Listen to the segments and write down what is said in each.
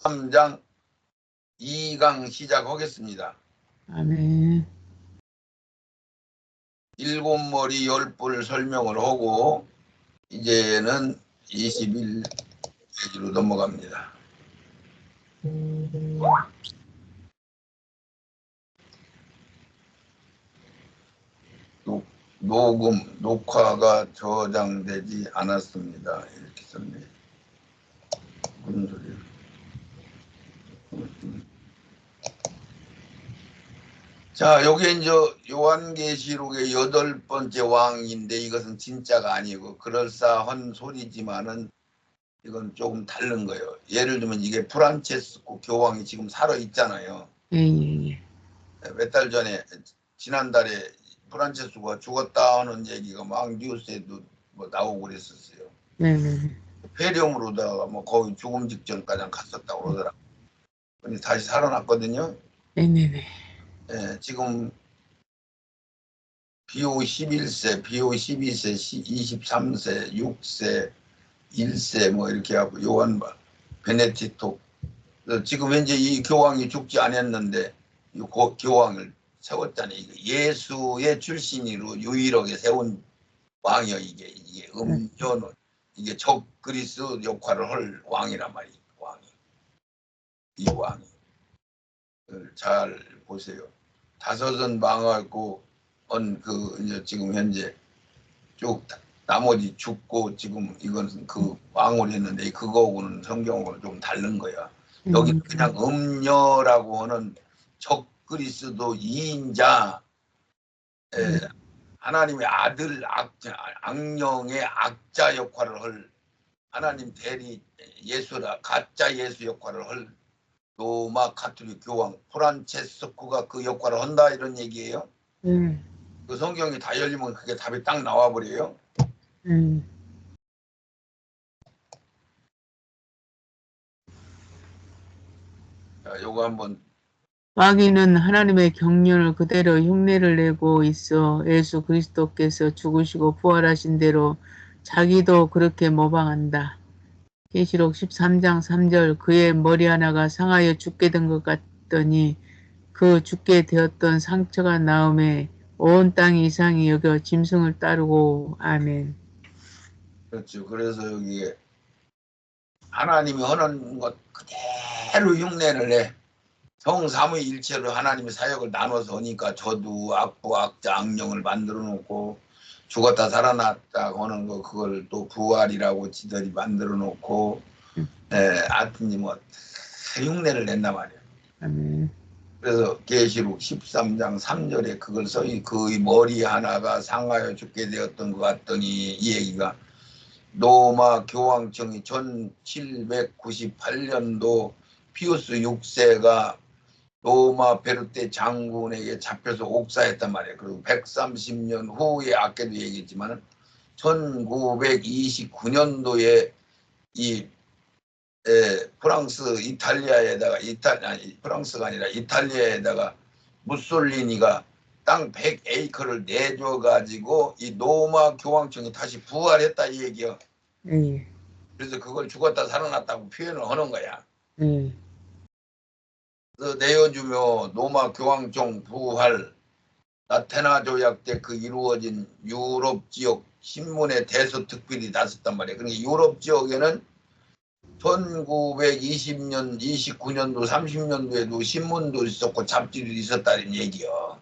13장 2강 시작하겠습니다. 아멘. 일곱 머리 열 뿔 설명을 하고 이제는 21페이지로 넘어갑니다. 녹화가 저장되지 않았습니다. 이렇게 썼네. 무슨 소리야? 자, 여기 이제 요한계시록의 8번째 왕인데 이것은 진짜가 아니고 그럴싸한 소리지만은 이건 조금 다른 거예요. 예를 들면 이게 프란체스코 교황이 지금 살아 있잖아요. 예. 몇 달 전에 지난달에 프란체스코가 죽었다 하는 얘기가 막 뉴스에도 뭐 나오고 그랬었어요. 네네. 폐렴으로다가 뭐 거의 죽음 직전까지 갔었다고 그러더라고요. 근데 다시 살아났거든요. 네네네. 예, 지금 BO 11세, BO 12세, 23세, 6세, 1세 뭐 이렇게 하고 요한 베네딕토 지금 현재 이 교황이 죽지 않았는데 이 교황을 세웠다니 예수의 출신으로 유일하게 세운 왕이요. 이게 음료는 이게 적 그리스 역할을 할 왕이란 말이에요. 이 왕이 잘 보세요. 다섯은 망하고 이제 지금 현재 쭉 나머지 죽고 지금 이건 그 왕을 했는데 그거하고는 성경하고는 좀 다른 거야. 여기 그냥 음녀라고 하는 적 그리스도 2인자 하나님의 아들 악령의 악자 역할을 할 하나님 대리 예수라 가짜 예수 역할을 할 로마 가톨릭 교황 프란체스코가 그 역할을 한다 이런 얘기예요. 그 성경이 다 열리면 그게 답이 딱 나와버려요. 자, 요거 한번. 마귀는 하나님의 경륜을 그대로 흉내를 내고 있어 예수 그리스도께서 죽으시고 부활하신 대로 자기도 그렇게 모방한다. 계시록 13장 3절 그의 머리 하나가 상하여 죽게 된 것 같더니 그 죽게 되었던 상처가 나음에 온 땅이 이상히 여겨 짐승을 따르고 아멘. 그렇죠. 그래서 여기에 하나님이 하는 것 그대로 흉내를 내. 성삼위일체로 하나님의 사역을 나눠서 하니까 저도 악부 악자 악령을 만들어 놓고 죽었다 살아났다 하는 거 그걸 또 부활이라고 지들이 만들어 놓고 하여튼 뭐 흉내를 낸단 말이에요. 아멘. 그래서 계시록 13장 3절에 그걸 써이 그의 머리 하나가 상하여 죽게 되었던 것 같더니 이 얘기가 로마 교황청이 1798년도 피우스 6세가 로마 베르테 장군에게 잡혀서 옥사했단 말이에요. 그리고 130년 후에 아까도 얘기했지만 1929년도에 이 프랑스 이탈리아에다가 프랑스가 아니라 이탈리아에다가 무솔리니가 땅 100에이커를 내줘가지고 이 로마 교황청이 다시 부활했다 이 얘기요. 그래서 그걸 죽었다 살아났다고 표현을 하는 거야. 그래서 내어주며 로마 교황청 부활 라테나 조약 때 그 이루어진 유럽 지역 신문에 대서특필이 났었단 말이에요. 그러니까 유럽 지역에는 1920년, 29년도, 30년도에도 신문도 있었고 잡지도 있었다는 얘기요.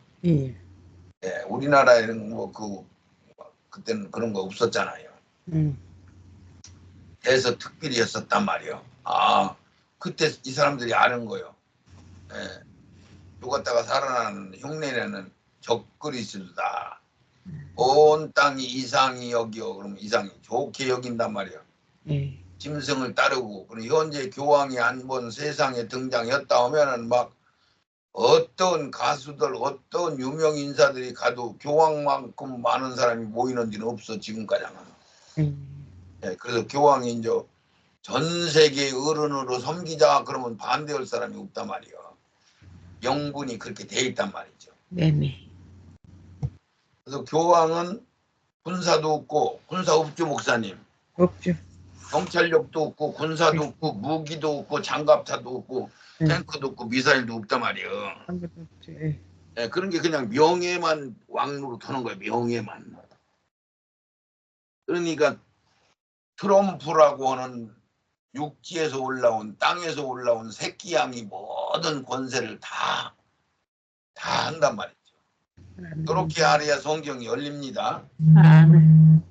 우리나라에는 뭐 그때는 그런 거 없었잖아요. 대서특필이었었단 말이에요. 그때 이 사람들이 아는 거요. 죽었다가 살아나는 흉내내는 적그리스도다. 온 땅이 이상히 여기요. 그럼 이상히 좋게 여긴단 말이에요. 짐승을 따르고. 그럼 현재 교황이 한 번 세상에 등장했다 하면은 막 어떤 가수들, 어떤 유명 인사들이 가도 교황만큼 많은 사람이 모이는 데는 없어 지금까지는. 그래서 교황이 이제 전 세계 어른으로 섬기자 그러면 반대할 사람이 없단 말이에요. 명분이 그렇게 돼 있단 말이죠. 그래서 교황은 군사도 없고 군사 없죠 목사님? 없죠. 경찰력도 없고 군사도 없고 무기도 없고 장갑차도 없고 탱크도 없고 미사일도 없단 말이에요. 아무것도 없지. 예. 예, 그런 게 그냥 명예만 왕로로 터는 거예요. 명예만. 그러니까 트럼프라고 하는 육지에서 올라온 땅에서 올라온 새끼양이 모든 권세를 다 한단 말이죠. 그렇게 알아야 성경이 열립니다. 아멘.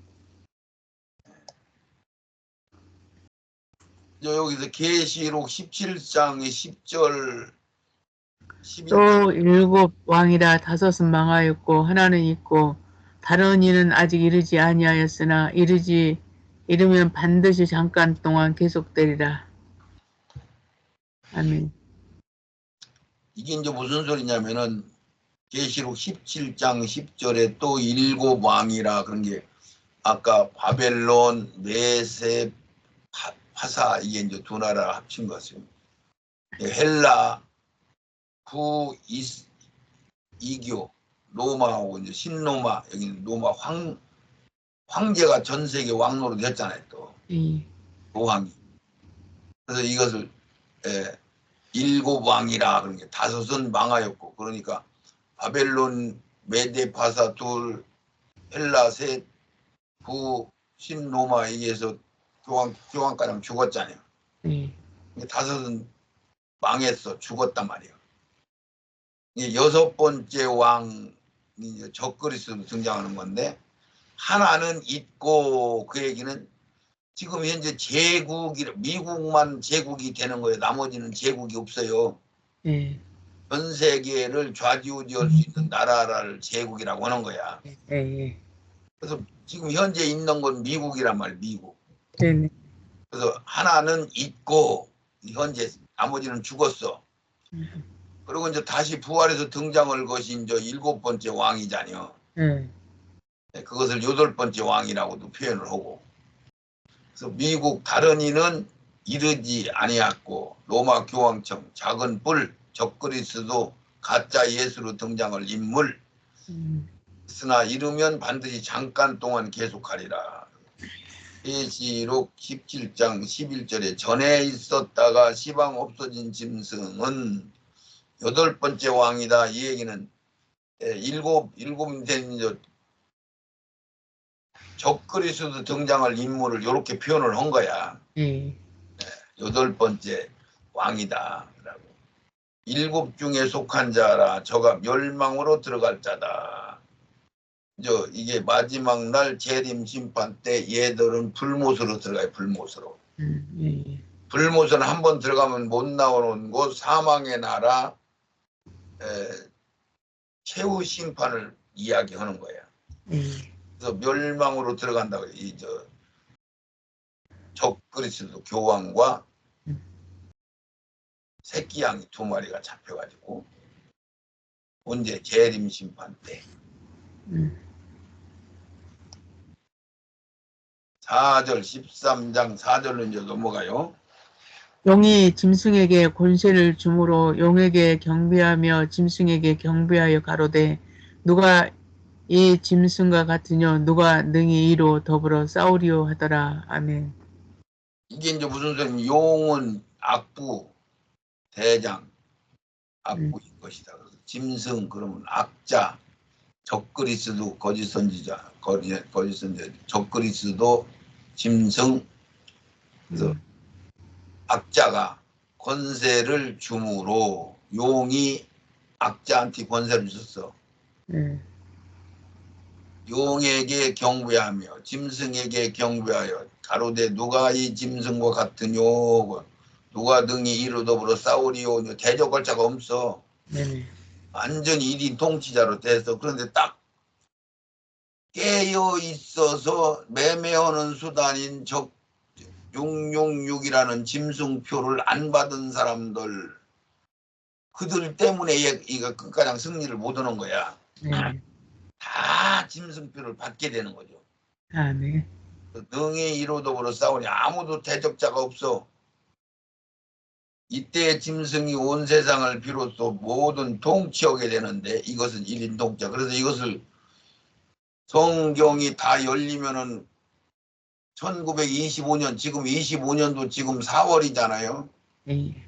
여기서 계시록 17장의 10절 11절 또 일곱 왕이라 다섯은 망하였고 하나는 있고 다른 이는 아직 이르지 아니하였으나 이르면 반드시 잠깐 동안 계속되리라. 아멘. 이게 이제 무슨 소리냐면은 계시록 17장 10절에 또 일곱 왕이라 그런 게 아까 바벨론, 메세, 파사 이게 이제 두 나라 합친 것입니다. 헬라, 이교, 로마하고 이제 신로마 여기는 로마 황제가 전 세계 왕노로 됐잖아요. 또 로왕이. 그래서 이것을 일곱 왕이라 그런 게 다섯은 망하였고 그러니까 바벨론, 메데, 파사 둘, 헬라 셋, 신로마 이게서 교황가장 죽었잖아요. 다섯은 망했어. 죽었단 말이에요. 여섯 번째 왕이 적그리스도 등장하는 건데 하나는 있고 그 얘기는 지금 현재 미국만 제국이 되는 거예요. 나머지는 제국이 없어요. 전 세계를 좌지우지할 수 있는 나라를 제국이라고 하는 거야. 그래서 지금 현재 있는 건 미국이란 말이에요. 미국. 그래서 하나는 있고 현재 나머지는 죽었어. 그리고 이제 다시 부활해서 등장할 것이 이제 일곱 번째 왕이잖아요. 그것을 여덟 번째 왕이라고도 표현을 하고. 그래서 미국 다른 이는 이르지 아니었고 로마 교황청 작은 뿔 적그리스도 가짜 예수로 등장할 인물. 그러나 이르면 반드시 잠깐 동안 계속하리라. 계시록 17장 11절에 전에 있었다가 시방 없어진 짐승은 여덟 번째 왕이다. 이 얘기는 일곱 된 적그리스도 등장할 인물을 이렇게 표현을 한 거야. 여덟 번째 왕이다. 라고. 일곱 중에 속한 자라 저가 멸망으로 들어갈 자다. 이게 마지막 날 재림 심판 때 얘들은 불못으로 들어가요. 불못으로. 불못은 한번 들어가면 못 나오는 곳 사망의 나라 최후 심판을 이야기하는 거야. 그래서 멸망으로 들어간다고 적그리스도 교황과 새끼양이 두 마리가 잡혀가지고 언제 재림 심판 때 4절 13장 4절로 이제 넘어가요. 용이 짐승에게 권세를 주므로 용에게 경배하며 짐승에게 경배하여 가로되 누가 이 짐승과 같으뇨 누가 능히 이로 더불어 싸우리요 하더라. 아멘. 이게 이제 무슨 소리냐면 용은 악부 대장 악부인 것이다. 그래서 짐승 그러면 악자 적그리스도 거짓 선지자 적그리스도 짐승. 그래서 악자가 권세를 주므로 용이 악자한테 권세를 줬어. 용에게 경배하며 짐승에게 경배하여 가로되 누가 이 짐승과 같으뇨 누가 능히 이로 더불어 싸우리요. 대적할 자가 없어. 완전히 1인 통치자로 돼서 그런데 딱 깨어 있어서 매매하는 수단인 666이라는 짐승표를 안 받은 사람들 그들 때문에 이가 끝가장 승리를 못 하는 거야. 다 짐승표를 받게 되는 거죠. 능히 이로 더불어 싸우니 아무도 대적자가 없어. 이때 짐승이 온 세상을 비로소 모든 통치하게 되는데 이것은 1인 통치자. 그래서 이것을 성경이 다 열리면은 1925년 지금 25년도 지금 4월이잖아요. 예.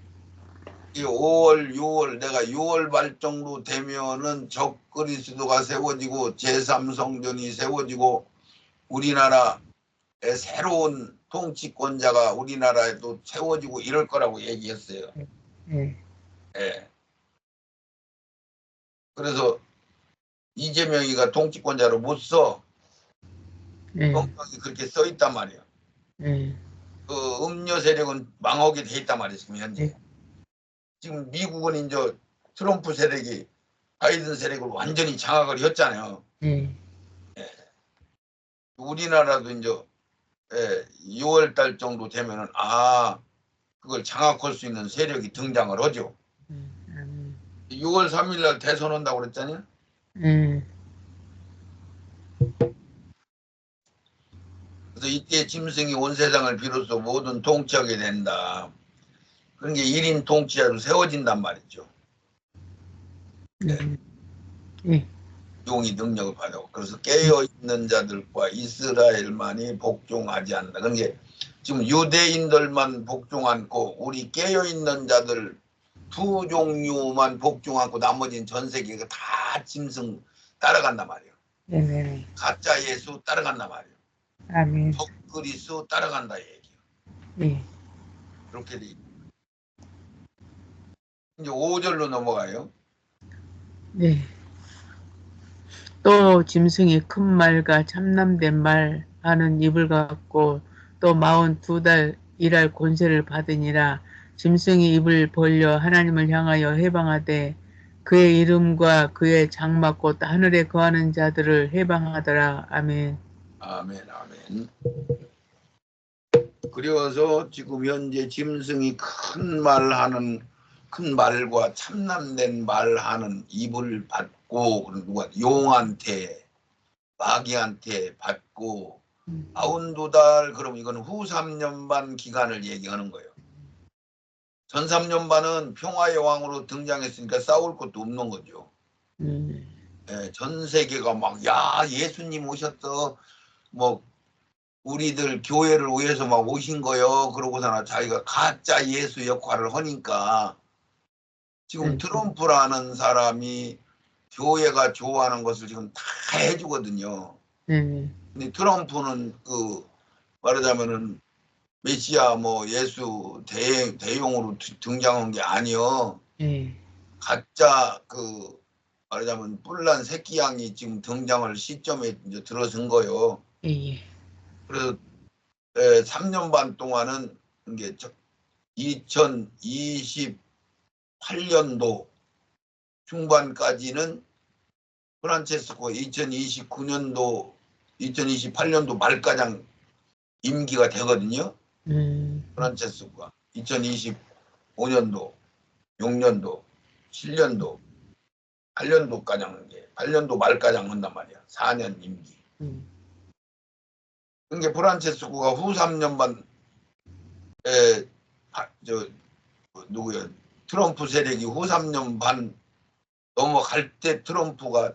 이 5월, 6월 내가 6월 말 정도 되면은 적그리스도가 세워지고 제3성전이 세워지고 우리나라의 새로운 통치권자가 우리나라에도 세워지고 이럴 거라고 얘기했어요. 예. 예. 그래서 이재명이가 통치권자로 못 써. 예. 성경이 그렇게 써 있단 말이에요. 예. 그 음료 세력은 망하게 돼 있단 말이에요. 지금 현재. 지금 미국은 이제 트럼프 세력이 바이든 세력을 완전히 장악을 했잖아요. 예. 예. 우리나라도 이제 6월 달 정도 되면은 그걸 장악할 수 있는 세력이 등장을 하죠. 6월 3일 날 대선 한다고 그랬잖아요. 그래서 이때 짐승이 온 세상을 비로소 모든 통치하게 된다. 그런 게 1인 통치자로 세워진단 말이죠. 예. 용이 능력을 받고 그래서 깨어있는 자들과 이스라엘만이 복종하지 않는다. 그런 게 지금 유대인들만 복종 않고 우리 깨어있는 자들 두 종류만 복종 않고 나머지는 전 세계가 다 짐승 따라간단 말이에요. 네네. 가짜 예수 따라간단 말이에요. 아멘. 적그리스도 따라간다 얘기예요. 네. 그렇게 돼 있고. 이제 5절로 넘어가요. 네. 또 짐승이 큰 말과 참남된 말 하는 입을 갖고 또 42달 일할 권세를 받으니라. 짐승이 입을 벌려 하나님을 향하여 해방하되 그의 이름과 그의 장막 곧 하늘에 거하는 자들을 해방하더라. 아멘. 아멘 아멘. 그래서 지금 현재 짐승이 큰 말과 참남된 말하는 입을 받고 누가 용한테 마귀한테 받고 42달 그럼 이건 후 3년 반 기간을 얘기하는 거예요. 전 3년 반은 평화의 왕으로 등장했으니까 싸울 것도 없는 거죠. 예, 전 세계가 막 야 예수님 오셨어 뭐 우리들 교회를 위해서 막 오신 거요. 그러고서나 자기가 가짜 예수 역할을 하니까 지금 트럼프라는 사람이 교회가 좋아하는 것을 지금 다 해주거든요. 근데 트럼프는 말하자면은 메시아 뭐 예수 대용으로 등장한 게 아니요. 가짜 말하자면 뿔난 새끼양이 지금 등장할 시점에 이제 들어선 거요. 그래서 3년 반 동안은 이게 2028년도 중반까지는 프란체스코 2029년도 2028년도 말가량 임기가 되거든요. 프란체스코가 2025년도 6년도 7년도 8년도가량 8년도 말가량 한단 말이야. 4년 임기. 그러니까 프란체스코가 후 3년 반에 누구야 트럼프 세력이 후 3년 반 넘어갈 때 트럼프가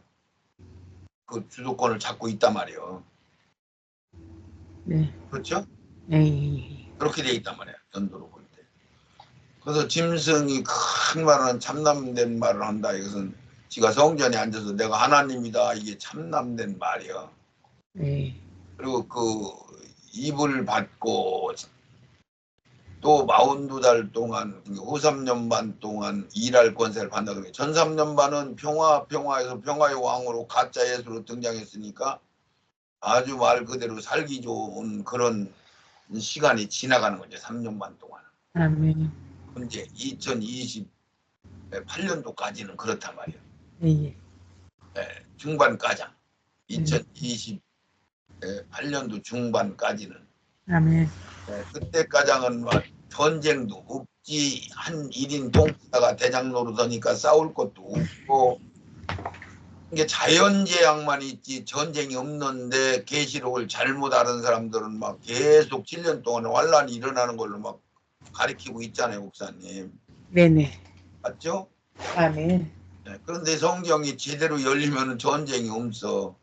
그 주도권을 잡고 있단 말이에요. 네. 그렇죠? 네. 그렇게 돼 있단 말이야. 연도로 볼 때. 그래서 짐승이 큰 말은 참남된 말을 한다. 이것은 지가 성전에 앉아서 내가 하나님이다. 이게 참남된 말이야. 네. 그리고 입을 받고 또 42달 동안 후 3년 반 동안 일할 권세를 받는다. 그러면 전 3년 반은 평화에서 평화의 왕으로 가짜 예수로 등장했으니까 아주 말 그대로 살기 좋은 그런 시간이 지나가는 거죠. 3년 반 동안. 아멘. 이제 2028년도까지는 그렇단 말이에요. 네. 중반까지 2028년도 중반까지는 아멘. 그때까지는 전쟁도 없지. 한 1인 통치자가 대장 노릇하니까 싸울 것도 없고 이게 자연재앙만 있지 전쟁이 없는데 계시록을 잘못 아는 사람들은 막 계속 7년 동안 환란이 일어나는 걸로 막 가리키고 있잖아요, 목사님. 네네. 맞죠? 아멘. 그런데 성경이 제대로 열리면 전쟁이 없어.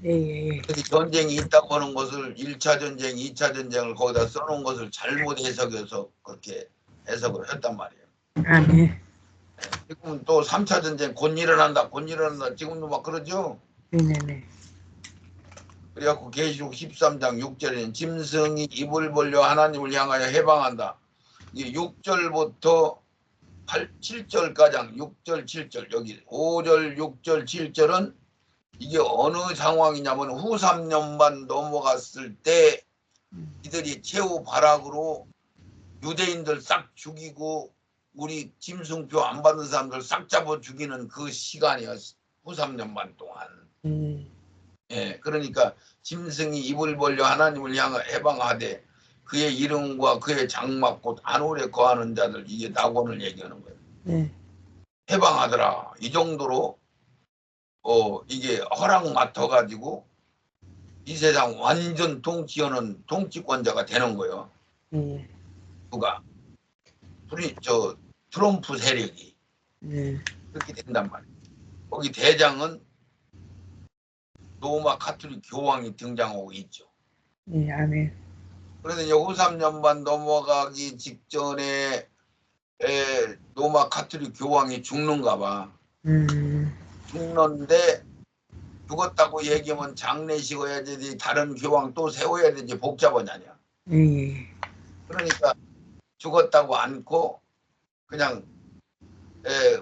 예. 전쟁이 있다고 하는 것을 1차 전쟁, 2차 전쟁을 거기다 써놓은 것을 잘못 해석해서 그렇게 해석을 했단 말이에요. 아멘. 지금은 또 3차 전쟁 곧 일어난다, 곧 일어난다. 지금도 막 그러죠. 네네네. 그래갖고 계시록 13장 6절에는 짐승이 입을 벌려 하나님을 향하여 해방한다. 이게 6절부터 7절까지 6절, 7절 여기 5절, 6절, 7절은 이게 어느 상황이냐면 후 3년만 넘어갔을 때 이들이 최후 발악으로 유대인들 싹 죽이고 우리 짐승표 안 받는 사람들 싹 잡아 죽이는 그 시간이야. 후 3년만 동안. 예, 그러니까 짐승이 입을 벌려 하나님을 향해 해방하되 그의 이름과 그의 장막 곧 안울에 거하는 자들, 이게 낙원을 얘기하는 거예요. 해방하더라. 이 정도로 이게 허락 맡아가지고 이 세상 완전 통치하는 통치권자가 되는 거예요. 누가? 트럼프 세력이 그렇게 된단 말이에요. 거기 대장은 로마 카톨릭 교황이 등장하고 있죠. 아멘. 그래서 이제 후 3년만 넘어가기 직전에 로마 카톨릭 교황이 죽는가 봐. 죽는데 죽었다고 얘기하면 장례식 해야 되지, 다른 교황 또 세워야 되지, 복잡하냐냐. 그러니까 죽었다고 않고 그냥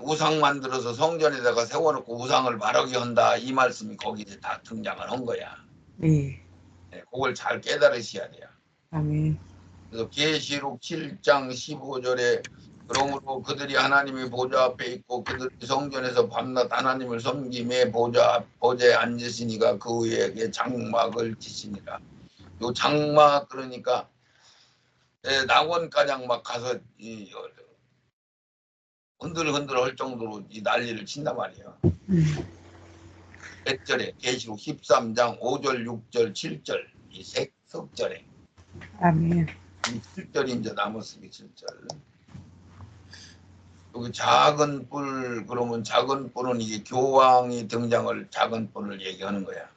우상 만들어서 성전에다가 세워놓고 우상을 바르게 한다, 이 말씀이 거기에 다 등장을 한 거야. 그걸 잘 깨달으셔야 돼요. 아멘. 그래서 계시록 7장 15절에 그러므로 그들이 하나님의 보좌 앞에 있고 그들이 성전에서 밤낮 하나님을 섬김에 보좌에 앉으시니가 그 위에 장막을 치시니라. 요 장막, 그러니까 낙원가장 막 가서 흔들흔들 할 정도로 이 난리를 친단 말이에요. 100절에 계시록 13장 5절, 6절, 7절 이 석절에. 아멘. 7절이 이제 남았으니 7절. 여기 작은 뿔, 그러면 작은 뿔은 이게 교황이 등장을 작은 뿔을 얘기하는 거야.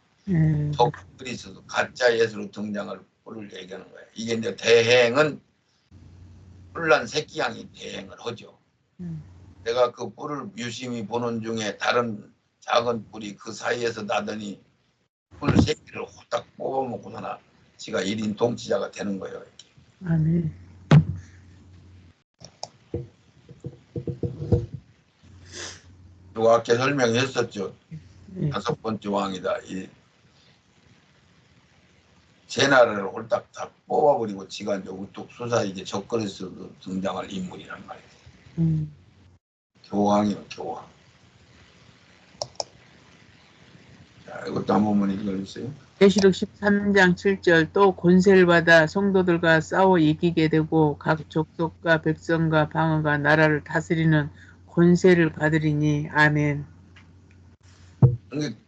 적그리스도 가짜 예수로 등장할 뿔을 얘기하는 거야. 이게 이제 대행은 뿔난 새끼양이 대행을 하죠. 내가 그 뿔을 유심히 보는 중에 다른 작은 뿔이 그 사이에서 나더니 뿔 새끼를 호딱 뽑아먹고서나 지가 1인 통치자가 되는 거예요. 이렇게. 아멘. 누가 아까 설명했었죠. 5번째 왕이다. 이 제나라를 홀딱 다 뽑아버리고 지가 이제 우뚝 솟아 이제 적그리스도 등장할 인물이란 말이에요. 교황이요, 교황. 자, 이것도 한 번만 읽어주세요. 계시록 13장 7절 또 권세를 받아 성도들과 싸워 이기게 되고 각 족속과 백성과 방언과 나라를 다스리는 권세를 받으리니. 아멘.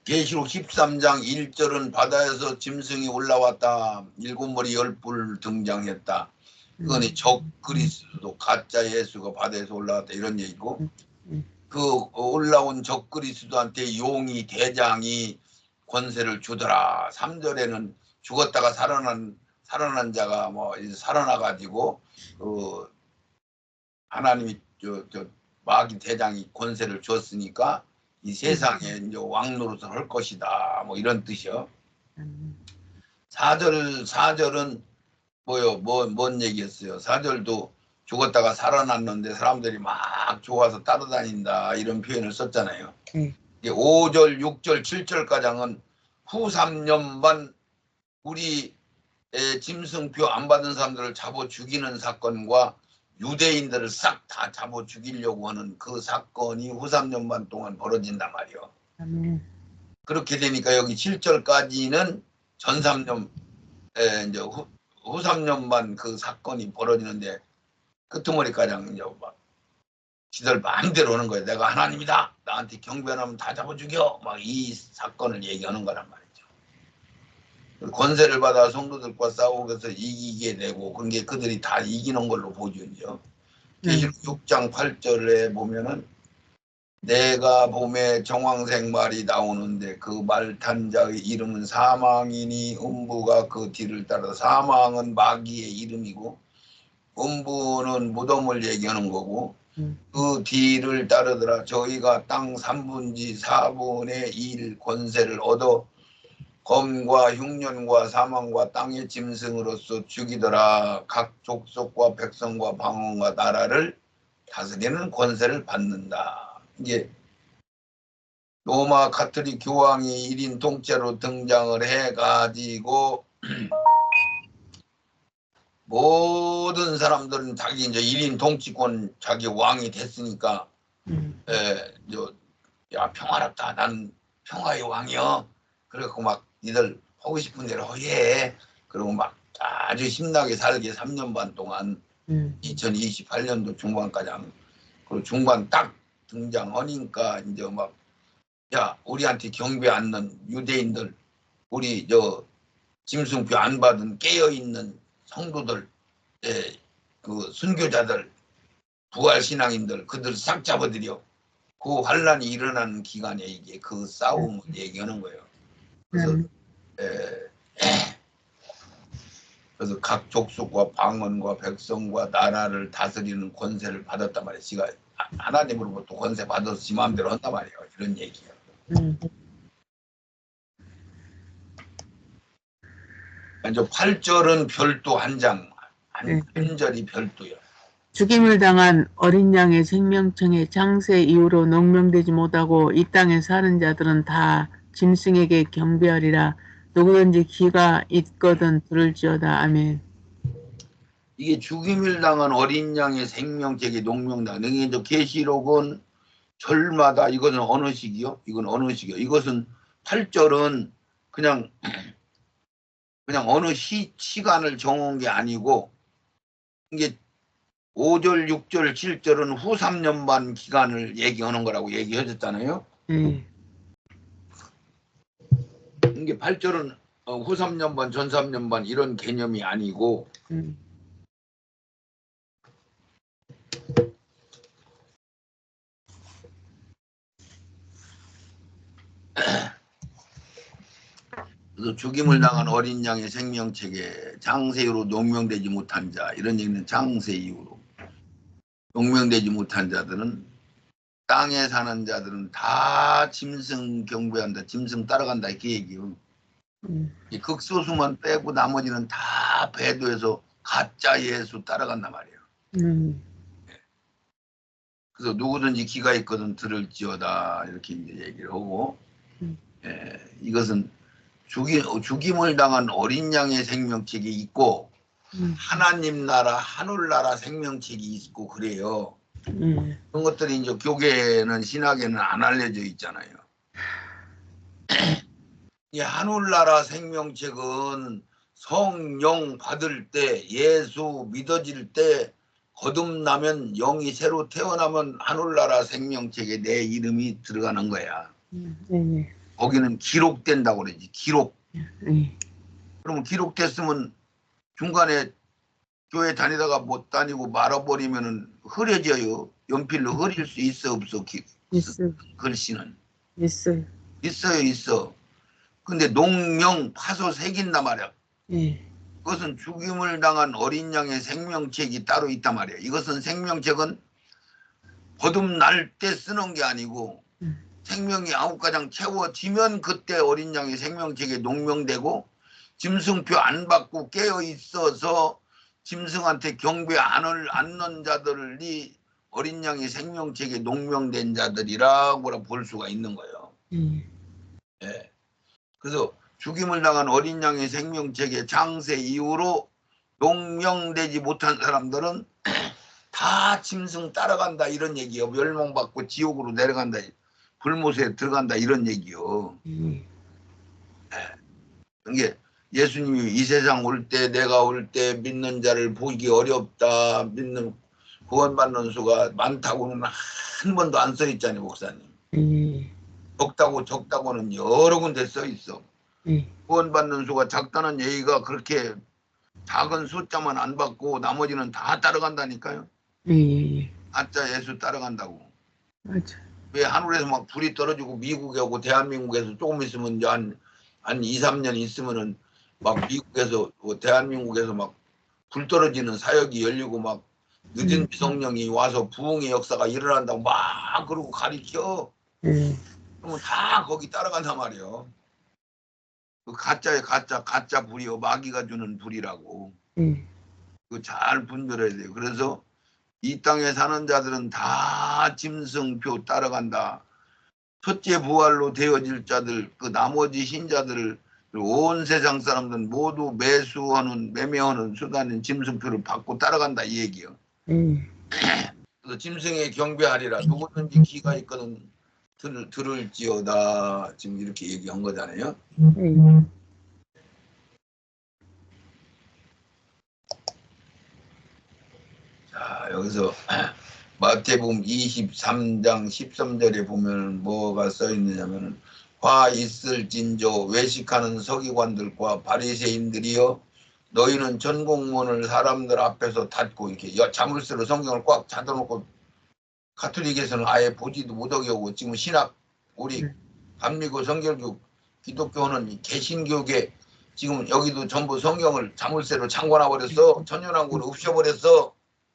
계시록 13장 1절은 바다에서 짐승이 올라왔다. 7머리 10뿔 등장했다. 그건 적그리스도 가짜 예수가 바다에서 올라왔다 이런 얘기고, 그 올라온 적그리스도한테 용이 대장이 권세를 주더라. 3절에는 죽었다가 살아난 자가 뭐 살아나가지고 그 하나님이 마귀 대장이 권세를 줬으니까 이 세상에 이제 왕노릇을 할 것이다. 뭐 이런 뜻이요. 4절은 뭐요? 뭔 얘기였어요? 4절도 죽었다가 살아났는데 사람들이 막 좋아서 따라다닌다 이런 표현을 썼잖아요. 5절, 6절, 7절가량은 후 3년만 우리 짐승표 안 받은 사람들을 잡아 죽이는 사건과 유대인들을 싹 다 잡아 죽이려고 하는 그 사건이 후 3년만 동안 벌어진단 말이요. 그렇게 되니까 여기 7절까지는 전 3년 이제 후 3년만 그 사건이 벌어지는데 끄트머리가량 이제 막 지들 마음대로 하는 거예요. 내가 하나님이다. 나한테 경배하면 다 잡아 죽여. 막 이 사건을 얘기하는 거란 말이죠. 권세를 받아 성도들과 싸우면서 이기게 되고 그런 게 그들이 다 이기는 걸로 보죠. 계시록 6장 8절에 보면은 내가 봄에 정황색 말이 나오는데 그 말 탄 자의 이름은 사망이니 음부가 그 뒤를 따라 사망은 마귀의 이름이고 음부는 무덤을 얘기하는 거고 그 뒤를 따르더라. 저희가 땅 3분지 4분의 1 권세를 얻어 검과 흉년과 사망과 땅의 짐승으로서 죽이더라. 각 족속과 백성과 방언과 나라를 다스리는 권세를 받는다. 이게 로마 가톨릭 교황이 1인 통째로 등장을 해가지고 모든 사람들은 자기 이제 1인 통치권 자기 왕이 됐으니까 야 평화롭다. 난 평화의 왕이여. 그래갖고 막 니들 하고 싶은 대로 해. 그리고 막 아주 신나게 살게 3년 반 동안 2028년도 중반까지 하면 그리고 중반 딱 등장하니까 이제 막 야 우리한테 경배 않는 유대인들 우리 저 짐승표 안 받은 깨어있는 성도들 그 순교자들 부활신앙인들 그들 싹 잡아들여 그 환란이 일어나는 기간에 이게 그 싸움을 얘기하는 거예요. 그래서 각 족속과 방언과 백성과 나라를 다스리는 권세를 받았단 말이에요. 지가 하나님으로부터 권세 받아서 지 마음대로 한단 말이에요. 이런 얘기예요. 먼저 8절은 별도 한 장, 한 절이 별도예요. 죽임을 당한 어린 양의 생명청의 장세 이후로 농명되지 못하고 이 땅에 사는 자들은 다 짐승에게 경배하리라. 누구든지 귀가 있거든 들을지어다. 아멘. 이게 죽임을 당한 어린 양의 생명책이 농명당. 이게 이제 계시록은 절마다 이것은 어느 시기요? 이건 어느 시기요? 이것은 8절은 그냥 어느 시간을 정한 게 아니고 이게 5절, 6절, 7절은 후 3년 반 기간을 얘기하는 거라고 얘기해줬잖아요. 이게 8절은 후 3년 반, 전 3년 반 이런 개념이 아니고 그래서 죽임을 당한 어린 양의 생명책에 장세 이후로 농명되지 못한 자 이런 얘기는 장세 이후로 농명되지 못한 자들은 땅에 사는 자들은 다 짐승 경배한다. 짐승 따라간다. 이렇게 얘기해요. 극소수만 빼고 나머지는 다 배도해서 가짜 예수 따라간단 말이에요. 그래서 누구든지 귀가 있거든 들을지어다 이렇게 이제 얘기를 하고 이것은 죽임을 당한 어린 양의 생명책이 있고 하나님 나라 하늘나라 생명책이 있고 그래요. 그런 것들이 이제 교계는 신학에는 안 알려져 있잖아요. 이 하늘나라 생명책은 성령 받을 때 예수 믿어질 때 거듭나면 영이 새로 태어나면 하늘나라 생명책에 내 이름이 들어가는 거야. 거기는 기록된다고 그러지. 기록. 그러면 기록됐으면 중간에 교회 다니다가 못 다니고 말아버리면은 흐려져요. 연필로 흐릴 수 있어 없어? 글씨는 있어요. 근데 농명 파소 새긴단 말이야. 그것은 죽임을 당한 어린 양의 생명책이 따로 있단 말이야. 이것은 생명책은 거듭날 때 쓰는 게 아니고 생명이 9가장 채워지면 그때 어린 양의 생명책에 농명되고 짐승표 안 받고 깨어 있어서 짐승한테 경배 않는 자들이 어린 양의 생명책에 농명된 자들이라고 볼 수가 있는 거예요. 예. 그래서 죽임을 당한 어린 양의 생명책의 장세 이후로 농명되지 못한 사람들은 다 짐승 따라간다 이런 얘기예요. 멸망받고 지옥으로 내려간다. 불못에 들어간다 이런 얘기요. 이게 예수님이 이 세상 올 때 내가 올 때 믿는 자를 보기 어렵다. 믿는 구원받는 수가 많다고는 한 번도 안 써 있잖아요. 목사님. 적다고는 여러 군데 써 있어. 구원받는 수가 작다는 얘기가 그렇게 작은 숫자만 안 받고 나머지는 다 따라간다니까요. 아짜 예수 따라간다고. 맞아. 왜 하늘에서 막 불이 떨어지고 미국에 오고 대한민국에서 조금 있으면 이제 한 2, 3년 있으면은 막 미국에서 대한민국에서 막 불 떨어지는 사역이 열리고 막 늦은 미성령이 와서 부흥의 역사가 일어난다고 막 그러고 가리켜. 그러면 다 거기 따라간단 말이에요. 그 가짜의 가짜 불이요. 마귀가 주는 불이라고. 그 잘 분별해야 돼요. 그래서 이 땅에 사는 자들은 다 짐승표 따라간다. 첫째 부활로 되어질 자들, 그 나머지 신자들을 온 세상 사람들은 모두 매매하는 수단인 짐승표를 받고 따라간다 이 얘기요. 그래서 짐승에 경배하리라. 누구든지 귀가 있거든 들을지어다. 지금 이렇게 얘기한 거잖아요. 자, 여기서 마태복음 23장 13절에 보면 뭐가 써 있느냐면 화 있을진저 외식하는 서기관들과 바리새인들이여 너희는 전공문을 사람들 앞에서 닫고 이렇게 자물쇠로 성경을 꽉 닫아놓고 가톨릭에서는 아예 보지도 못하게 하고 지금 신학 우리 감리교 성결교 기독교는 개신교계 지금 여기도 전부 성경을 자물쇠로 잠궈놔 버렸어. 천연왕국을 없애버렸어.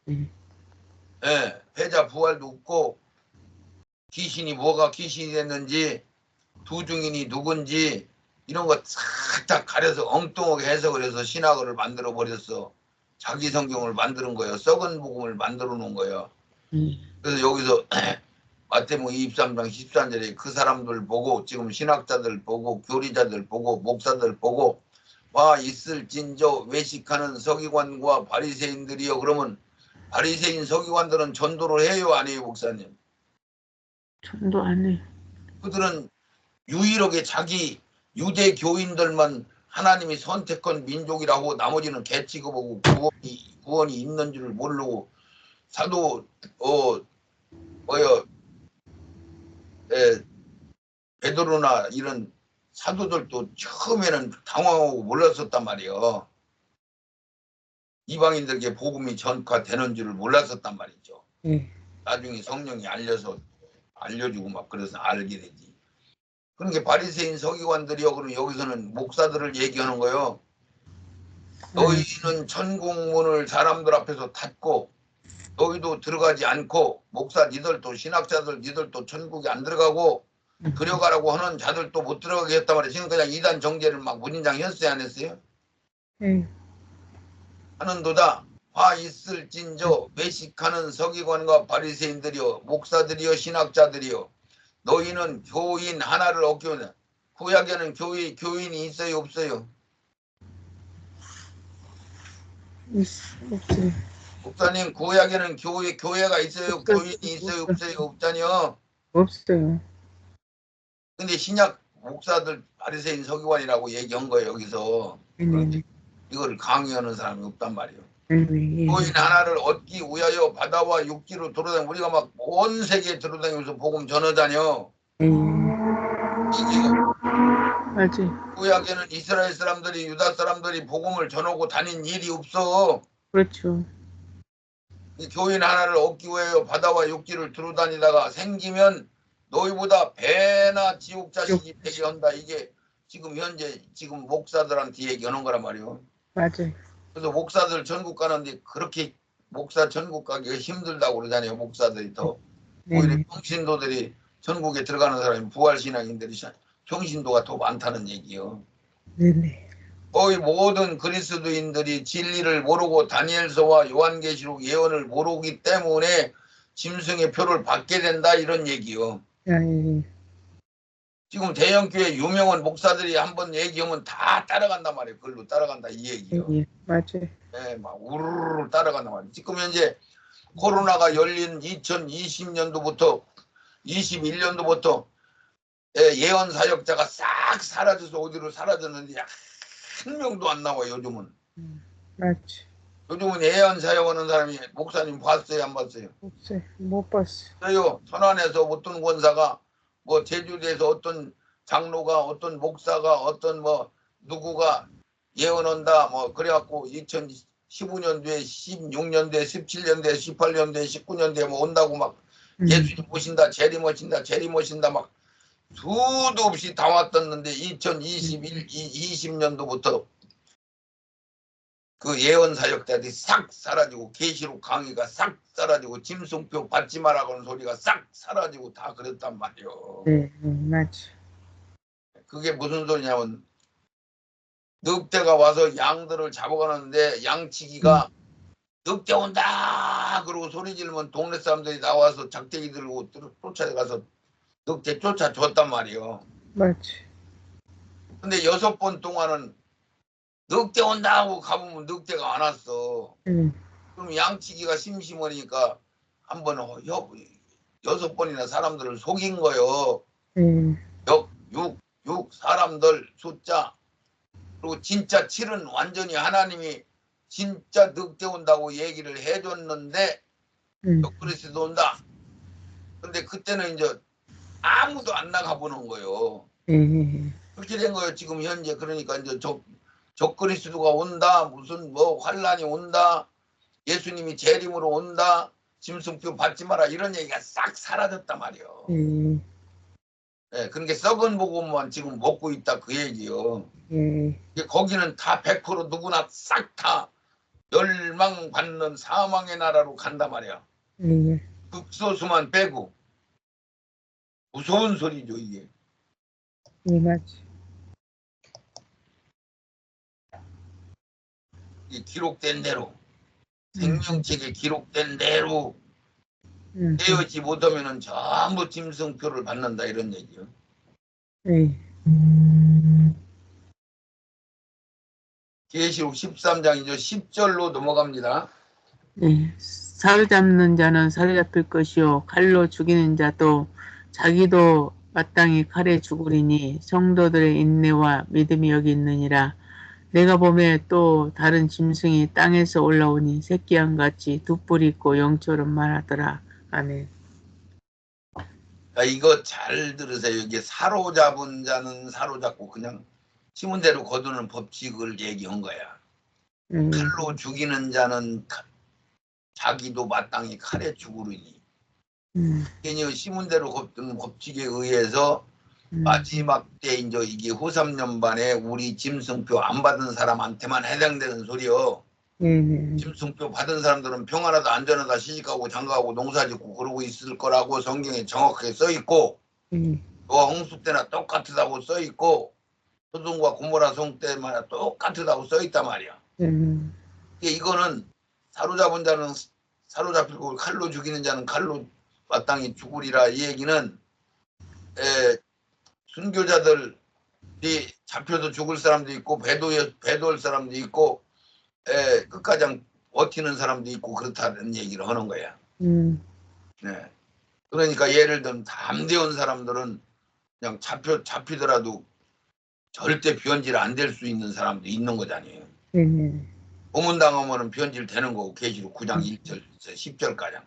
예, 패자 부활도 없고 귀신이 뭐가 귀신이 됐는지 두 증인이 누군지 이런 거 싹 가려서 엉뚱하게 해석을 해서 신학을 만들어 버렸어. 자기 성경을 만드는 거예요. 썩은 복음을 만들어 놓은 거예요. 그래서 여기서 마태복음 23장 13절에 그 사람들 보고 지금 신학자들 보고 교리자들 보고 목사들 보고 와 있을진저 외식하는 서기관과 바리새인들이요. 그러면 바리새인 서기관들은 전도를 해요 안 해요 목사님? 전도 안 해. 그들은 유일하게 자기 유대 교인들만 하나님이 선택한 민족이라고 나머지는 개 취급하고 구원이 있는 줄 모르고 사도 베드로나 이런 사도들도 처음에는 당황하고 몰랐었단 말이에요. 이방인들에게 복음이 전파되는 줄을 몰랐었단 말이죠. 나중에 성령이 알려주고 막 그래서 알게 되지. 그러니까 바리새인 서기관들이요. 그럼 여기서는 목사들을 얘기하는 거예요. 너희는 천국문을 사람들 앞에서 닫고 너희도 들어가지 않고 목사 니들도 신학자들 니들도 천국에 안 들어가고 들어가라고 하는 자들도 못 들어가게 했단 말이에요. 지금 그냥 이단 정제를 막 문인장 했어요 안 했어요? 하는도다 화 있을진저 외식하는 서기관과 바리새인들이여 목사들이여 신학자들이여 너희는 교인 하나를 얻기원해. 구약에는 교인이 있어요 없어요? 없어요. 목사님 구약에는 교회가 있어요? 교인이 있어요 없어요? 없잖아요. 없어요. 근데 신약 목사들 바리새인 서기관이라고 얘기한 거예요 여기서. 이거를 강요하는 사람이 없단 말이에요. 교인 하나를 얻기 위하여 바다와 육지로 돌아다니고 우리가 막 온 세계에 돌아다니면서 복음 전하다녀. 맞아요. 구약에는 이스라엘 사람들이 유다 사람들이 복음을 전하고 다닌 일이 없어. 그렇죠. 교인 하나를 얻기 위하여 바다와 육지를 두루다니다가 생기면 너희보다 배나 지옥 자식이 되게 한다. 이게 지금 현재 지금 목사들한테 얘기하는 거란 말이에요. 맞아요. 그래서 목사들 전국 가는데 그렇게 목사 전국 가기가 힘들다고 그러잖아요. 목사들이 더. 오히려 평신도들이 전국에 들어가는 사람이 부활신앙인들이 평신도가 더 많다는 얘기요. 거의 모든 그리스도인들이 진리를 모르고 다니엘서와 요한계시록 예언을 모르기 때문에 짐승의 표를 받게 된다 이런 얘기요. 지금 대형교회 유명한 목사들이 한번 얘기하면 다 따라간단 말이에요. 그걸로 따라간다 이 얘기요. 맞아요. 네, 막 우르르 따라간단 말이에요. 지금 현재 코로나가 열린 2020년도부터 21년도부터 예언 사역자가 싹 사라져서 어디로 사라졌는데 한 명도 안 나와요 요즘은. 맞지. 요즘은 예언 사역하는 사람이 목사님 봤어요 안 봤어요? 없어요. 못 봤어요. 저요 천안에서 어떤 권사가 뭐 제주도에서 어떤 장로가 어떤 목사가 어떤 뭐 누구가 예언한다 뭐 그래갖고 2015년도에 16년도에 17년도에 18년도에 19년도에 뭐 온다고 막 예수님 모신다, 재림 모신다, 재림 모신다 막 수도 없이 다 왔었는데 2020년도부터 그 예언 사역자들이 싹 사라지고 계시록 강의가 싹 사라지고 짐승표 받지 마라고 하는 소리가 싹 사라지고 다 그랬단 말이요. 맞지. 그게 무슨 소리냐면 늑대가 와서 양들을 잡아가는데 양치기가 늑대 온다 그러고 소리 지르면 동네 사람들이 나와서 작대기 들고 쫓아가서 늑대 쫓아줬단 말이요. 맞지. 근데 6번 동안은 늑대 온다 하고 가보면 늑대가 안 왔어. 그럼 양치기가 심심하니까 한번 6번이나 사람들을 속인 거요. 6 사람들 숫자. 그리고 진짜 7은 완전히 하나님이 진짜 늑대 온다고 얘기를 해줬는데 적그리스도 온다. 근데 그때는 이제 아무도 안 나가보는 거예요. 그렇게 된 거예요. 지금 현재. 그러니까 이제 적그리스도가 온다. 무슨 뭐 환란이 온다. 예수님이 재림으로 온다. 짐승표 받지 마라. 이런 얘기가 싹 사라졌단 말이에요. 네, 그러니까 썩은 복음만 지금 먹고 있다 그 얘기요. 거기는 다 100% 누구나 싹 다 멸망받는 사망의 나라로 간단 말이야. 극소수만 빼고. 무서운 소리죠 이게. 맞지. 이 기록된 대로 생명책에 기록된 대로 되어지 못하면은 전부 짐승표를 받는다 이런 얘기요. 계시록 13장이죠. 10절로 넘어갑니다. 사로잡는 자는 사로잡힐 것이요 칼로 죽이는 자도 자기도 마땅히 칼에 죽으리니 성도들의 인내와 믿음이 여기 있느니라. 내가 보매 또 다른 짐승이 땅에서 올라오니 새끼양같이 두 뿔이 있고 영처럼 말하더라. 아멘. 이거 잘 들으세요. 이게 사로잡은 자는 사로잡고 그냥 심은 대로 거두는 법칙을 얘기한 거야. 칼로 죽이는 자는 자기도 마땅히 칼에 죽으리니. 괜히 심은 대로 거두는 법칙에 의해서 마지막 때 이제 이게 후삼년반에 우리 짐승표 안 받은 사람한테만 해당되는 소리요. 짐승표 받은 사람들은 평안하다 안전하다 시집가고 장가가고 농사짓고 그러고 있을 거라고 성경에 정확하게 써있고 또 홍수 때나 똑같다고 써있고 소돔과 고모라 성 때마다 똑같다고 써있단 말이야. 이거는 사로잡은 자는 사로잡히고 칼로 죽이는 자는 칼로 마땅히 죽으리라. 이 얘기는 순교자들이 잡혀도 죽을 사람도 있고 배도할 사람도 있고 끝까지 버티는 사람도 있고 그렇다는 얘기를 하는 거야. 네. 그러니까 예를 들면 담대한 사람들은 그냥 잡히더라도 절대 변질 안 될 수 있는 사람도 있는 거잖아요. 고문당하면 변질 되는 거고 계시록 9장 1절 10절까지.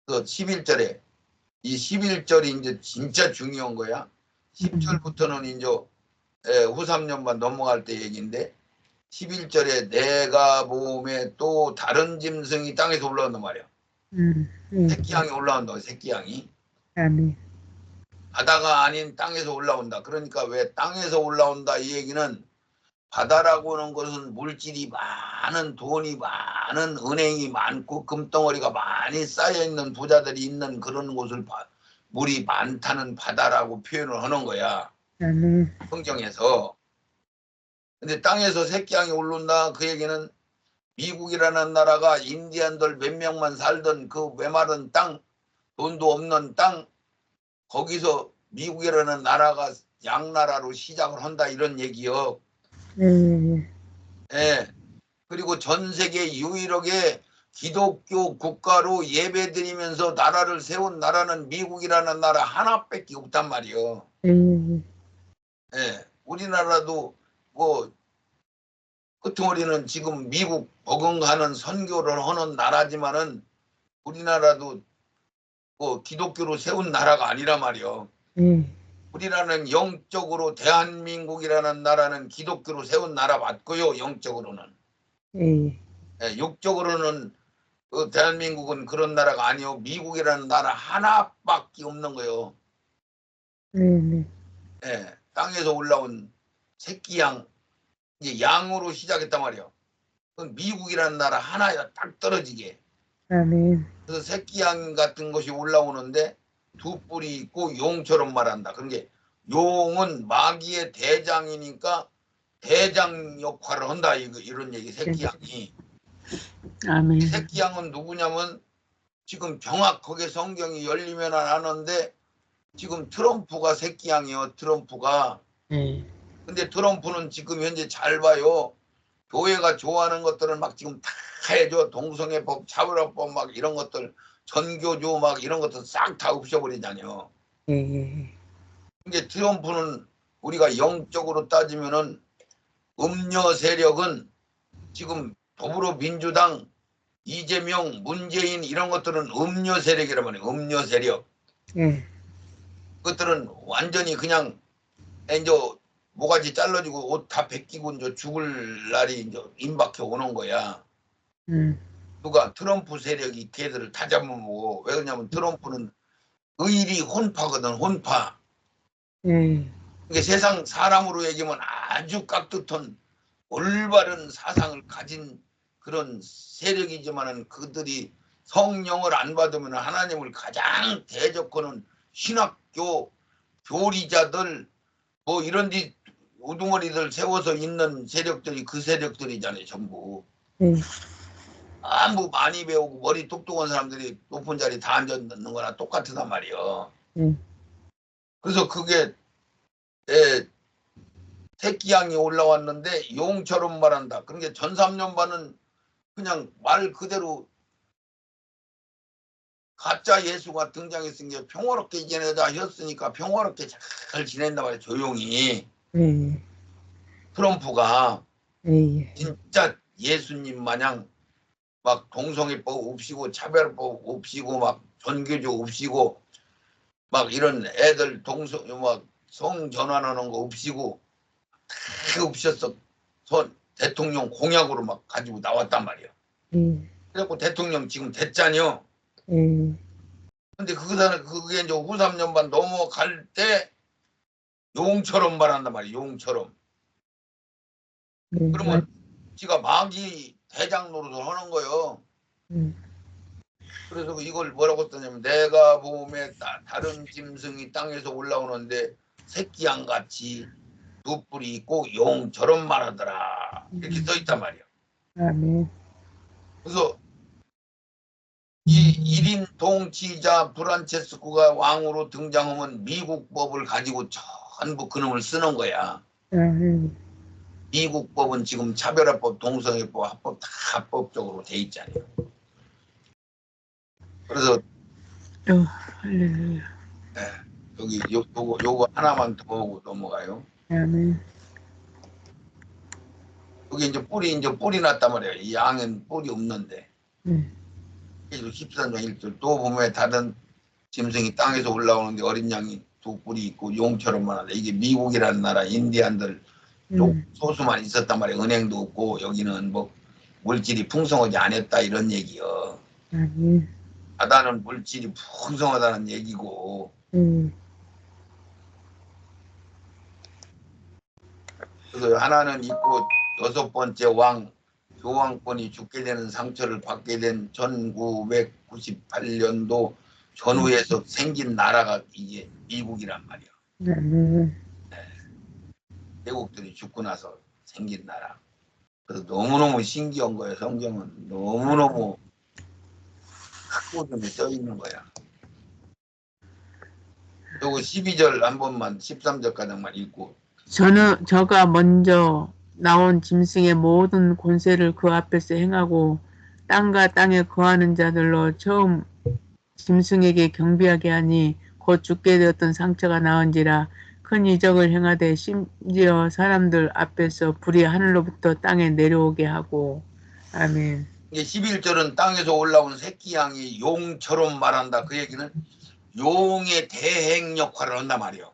그 11절에 이 11절이 이제 진짜 중요한 거야. 10절부터는 이제 후삼년반 넘어갈 때 얘기인데 11절에 내가 보매 또 다른 짐승이 땅에서 올라온단 말이야. 새끼양이 올라온다. 새끼양이. 바다가 아닌 땅에서 올라온다. 그러니까 왜 땅에서 올라온다 이 얘기는 바다라고 하는 것은 물질이 많은 돈이 많은 은행이 많고 금덩어리가 많이 쌓여있는 부자들이 있는 그런 곳을 물이 많다는 바다라고 표현을 하는 거야. 성경에서. 근데 땅에서 새끼양이 올라온다 그 얘기는 미국이라는 나라가 인디안들 몇 명만 살던 그 메마른 땅 돈도 없는 땅 거기서 미국이라는 나라가 양나라로 시작을 한다 이런 얘기요. 예. 그리고 전 세계 유일하게 기독교 국가로 예배드리면서 나라를 세운 나라는 미국이라는 나라 하나밖에 없단 말이요. 예. 우리나라도 뭐 끄트머리는 지금 미국 버금가는 선교를 하는 나라지만은 우리나라도 뭐 기독교로 세운 나라가 아니란 말이요. 우리나라는 영적으로 대한민국이라는 나라는 기독교로 세운 나라 맞고요. 영적으로는. 예, 육적으로는 그 대한민국은 그런 나라가 아니요. 미국이라는 나라 하나밖에 없는 거예요. 네. 예, 땅에서 올라온 새끼양, 이제 양으로 시작했단 말이에요. 그건 미국이라는 나라 하나에 딱 떨어지게. 아멘. 그래서 새끼양 같은 것이 올라오는데 두 뿔이 있고 용처럼 말한다. 그런 게 용은 마귀의 대장이니까 대장 역할을 한다. 이런 얘기, 새끼양이. 아멘. 새끼양은 누구냐면 지금 정확하게 성경이 열리면 아는데 지금 트럼프가 새끼양이요. 트럼프가. 네. 근데 트럼프는 지금 현재 잘 봐요. 교회가 좋아하는 것들을 막 지금 다 해줘. 동성애법, 차별화법 막 이런 것들, 전교조 막 이런 것들 싹 다 없애버리잖아요. 네. 근데 트럼프는 우리가 영적으로 따지면은 음녀 세력은 지금 더불어민주당, 이재명, 문재인 이런 것들은 음녀 세력이란 말이에요. 음녀 세력. 네. 그것들은 완전히 그냥 이제 모가지 잘라지고 옷 다 벗기고 이제 죽을 날이 이제 임박해 오는 거야. 누가 트럼프 세력이 걔들을 다 잡아먹어. 왜 그러냐면 트럼프는 의리 혼파거든. 혼파. 이게 세상 사람으로 얘기하면 아주 깍듯한 올바른 사상을 가진 그런 세력이지만은 그들이 성령을 안 받으면 하나님을 가장 대적하는 신학교 교리자들 뭐 이런 데 우두머리들 세워서 있는 세력들이 그 세력들이잖아요. 전부. 뭐 많이 배우고 머리 똑똑한 사람들이 높은 자리 다 앉아있는 거나 똑같단 말이에요. 그래서 그게 새끼양이 올라왔는데 용처럼 말한다. 그러니까 전삼년반은 그냥 말 그대로 가짜 예수가 등장했으니까 평화롭게 지내다 했으니까 평화롭게 잘 지낸단 말이에요. 조용히. 트럼프가 진짜 예수님 마냥 막 동성애법 없이고 차별법 없이고 막 전교조 없이고 막 이런 애들 막 성전환하는 거 없이고 다 없었어. 대통령 공약으로 막 가지고 나왔단 말이야. 그래갖고 대통령 지금 됐잖여. 근데 그게 이제 후 3년반 넘어갈 때 용처럼 말한단 말이야. 용처럼. 그러면 지가 마귀 대장 노릇을 하는 거예요. 그래서 이걸 뭐라고 썼냐면 내가 보험에 다른 짐승이 땅에서 올라오는데 새끼양같이 두 뿔이 있고 용처럼 말하더라. 이렇게 써있단 말이야. 그래서 이 1인 통치자 프란체스코가 왕으로 등장하면 미국법을 가지고 전부 그놈을 쓰는 거야. 미국법은 지금 차별화법, 동성애법, 합법 다 합법적으로 돼 있잖아요. 그래서 여기 요거 하나만 더 보고 넘어가요. 여기 이제 뿔이 났단 말이에요. 이 양은 뿔이 없는데. 13장 1절 또 보면 다른 짐승이 땅에서 올라오는데 어린 양이 두 뿔이 있고 용처럼만 하다. 이게 미국이라는 나라 인디안들 소수만 있었단 말이에요. 은행도 없고 여기는 뭐 물질이 풍성하지 않았다 이런 얘기요. 바다는 물질이 풍성하다는 얘기고. 그래서 하나는 있고 여섯 번째 왕 교황권이 죽게 되는 상처를 받게 된 1998년도 전후에서 생긴 나라가 이게 미국이란 말이야. 대국들이 죽고 나서 생긴 나라. 그래서 너무너무 신기한 거예요. 성경은 너무너무 학고점에 써 있는 거야. 요거 12절 한 번만 13절까지만 읽고. 저가 먼저 나온 짐승의 모든 권세를 그 앞에서 행하고 땅과 땅에 거하는 자들로 처음 짐승에게 경비하게 하니 곧 죽게 되었던 상처가 나은지라 큰 이적을 행하되 심지어 사람들 앞에서 불이 하늘로부터 땅에 내려오게 하고. 아멘. 이게 11절은 땅에서 올라온 새끼양이 용처럼 말한다. 그 얘기는 용의 대행 역할을 한단 말이에요.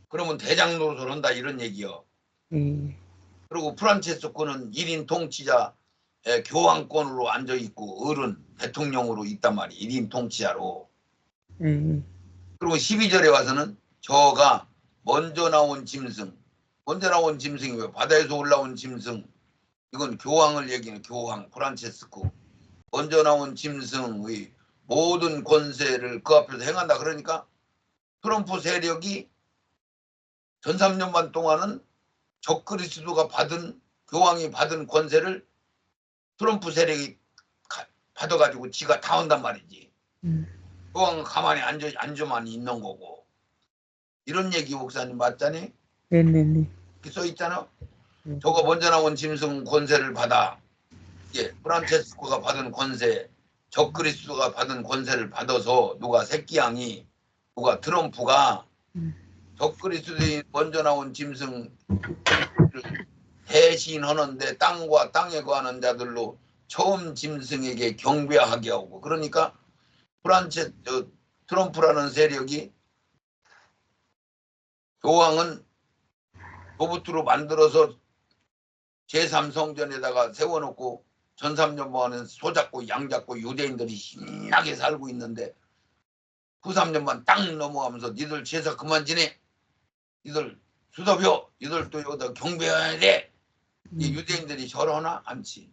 그러면 대장 노릇을 한다 이런 얘기요. 그리고 프란체스코는 1인 통치자 교황권으로 앉아 있고 어른 대통령으로 있단 말이에요. 1인 통치자로. 그리고 12절에 와서는 저가 먼저 나온 짐승. 먼저 나온 짐승이 왜 바다에서 올라온 짐승. 이건 교황을 얘기하는 교황 프란체스코. 먼저 나온 짐승의 모든 권세를 그 앞에서 행한다. 그러니까 트럼프 세력이 전 3년반 동안은 적그리스도가 받은 교황이 받은 권세를 트럼프 세력이 받아가지고 지가 다 한단 말이지. 교황은 가만히 앉아만 있는 거고. 이런 얘기 목사님 맞잖니? 네네네. 이렇게 써있잖아. 저거 먼저 나온 짐승 권세를 받아. 예, 프란체스코가 받은 권세, 적그리스도가 받은 권세를 받아서 누가 새끼양이 누가 트럼프가 적그리스도에 먼저 나온 짐승을 대신하는데 땅과 땅에 거하는 자들로 처음 짐승에게 경배하게 하고. 그러니까 트럼프라는 세력이 교황은 로봇으로 만들어서 제3성전에다가 세워놓고 전 3년만은 소잡고 양잡고 유대인들이 신나게 살고 있는데 후 3년만 딱 넘어가면서 니들 제사 그만 지내, 니들 수도벼, 니들 또 여기다 경배해야 돼. 이 유대인들이 저러나? 않지.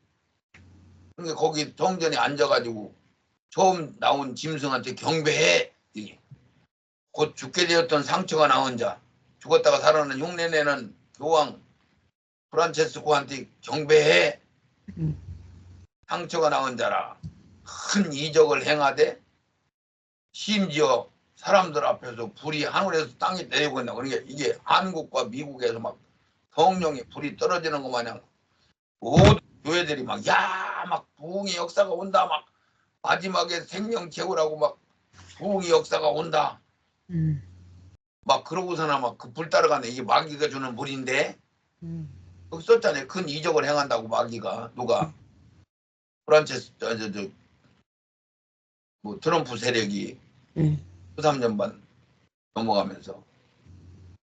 그러니까 거기 성전에 앉아가지고 처음 나온 짐승한테 경배해. 곧 죽게 되었던 상처가 나온 자, 죽었다가 살아나는 흉내내는 교황 프란체스코한테 경배해. 상처가 나온 자라 큰 이적을 행하되 심지어 사람들 앞에서 불이 하늘에서 땅에 내리고 있나. 그러니까 이게 한국과 미국에서 막 성령의 불이 떨어지는 것 마냥 모든 교회들이 막 부흥의 역사가 온다, 막 마지막에 생명 채우라고 막 부흥의 역사가 온다, 막 그러고서나 막 그 불 따라가네. 이게 마귀가 주는 불인데 거기 썼잖아요. 큰 이적을 행한다고. 마귀가 누가 프란체스 뭐 트럼프 세력이 3년반 넘어가면서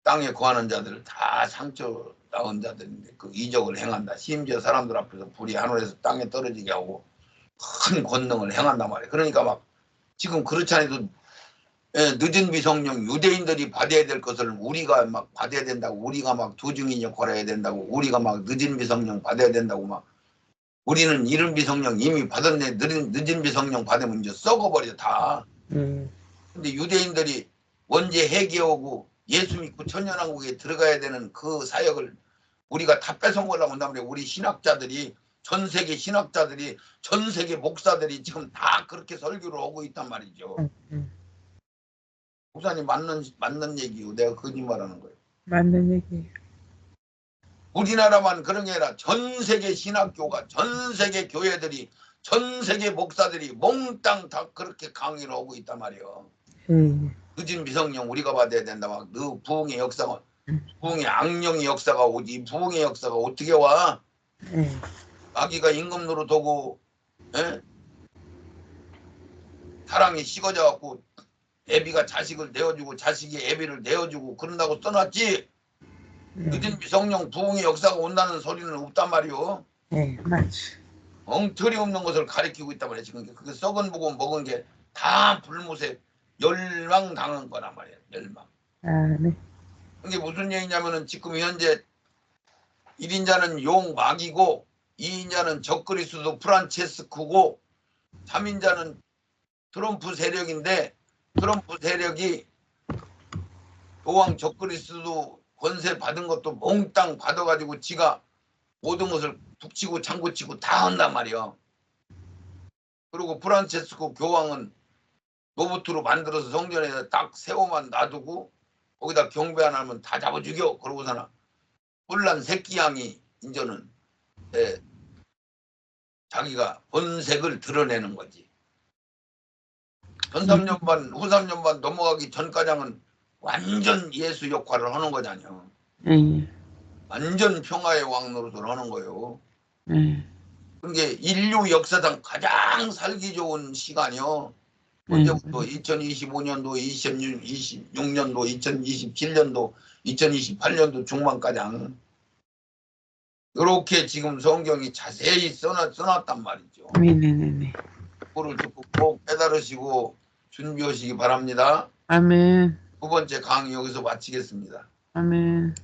땅에 거하는 자들을 다 상처 나온 자들인데 그 이적을 행한다. 심지어 사람들 앞에서 불이 하늘에서 땅에 떨어지게 하고 큰 권능을 행한단 말이에요. 그러니까 막 지금 그렇지 않아도 늦은 미성령 유대인들이 받아야 될 것을 우리가 막 받아야 된다고, 우리가 막 두증인이 걸어야 된다고, 우리가 막 늦은 미성령 받아야 된다고, 막 우리는 이른 미성령 이미 받았네. 늦은 미성령 받으면 이제 썩어버려 다. 근데 유대인들이 원죄 회개하고 예수 믿고 천년왕국에 들어가야 되는 그 사역을 우리가 다 뺏어먹으려고 한단 말이에요. 우리 신학자들이, 전 세계 신학자들이, 전 세계 목사들이 지금 다 그렇게 설교를 하고 있단 말이죠. 목사님 맞는 얘기요. 내가 거짓말하는 거예요. 맞는 얘기예요. 우리나라만 그런 게 아니라 전 세계 신학교가, 전 세계 교회들이, 전 세계 목사들이 몽땅 다 그렇게 강의를 하고 있단 말이에요. 늦은 미성령 우리가 받아야 된다. 막 너 부흥의 역사가, 부흥의 악령의 역사가 오지. 부흥의 역사가 어떻게 와? 마귀가 임금 노릇하고 사랑이 식어져 갖고 애비가 자식을 내어주고 자식이 애비를 내어주고 그런다고 써놨지. 늦은 미성령 부흥의 역사가 온다는 소리는 없단 말이오. 맞지. 엉터리 없는 것을 가리키고 있단 말이야. 지금 그게 썩은 보고 먹은 게 다 불못에 멸망당한 거란 말이야. 멸망. 네. 이게 무슨 얘기냐면은 지금 현재 1인자는 용 마귀고 2인자는 적그리스도 프란체스코고 3인자는 트럼프 세력인데, 트럼프 세력이 교황 적그리스도 권세 받은 것도 몽땅 받아가지고 지가 모든 것을 북치고 장구치고 다 한단 말이야. 그리고 프란체스코 교황은 로봇으로 만들어서 성전에 딱 세워만 놔두고 거기다 경배 안 하면 다 잡아 죽여. 그러고서는 혼란 새끼양이 이제는 자기가 본색을 드러내는 거지. 전 3년반 후 3년반 넘어가기 전까지는 완전 예수 역할을 하는 거잖아요. 완전 평화의 왕 노릇을 하는 거예요. 그게 인류 역사상 가장 살기 좋은 시간이요. 언제부터 2025년도, 26년도, 2027년도, 2028년도 중반까지 이렇게 지금 성경이 자세히 써놨단 말이죠. 네네네. 그거를 듣고 꼭 깨달으시고 준비하시기 바랍니다. 아멘. 두 번째 강의 여기서 마치겠습니다. 아멘.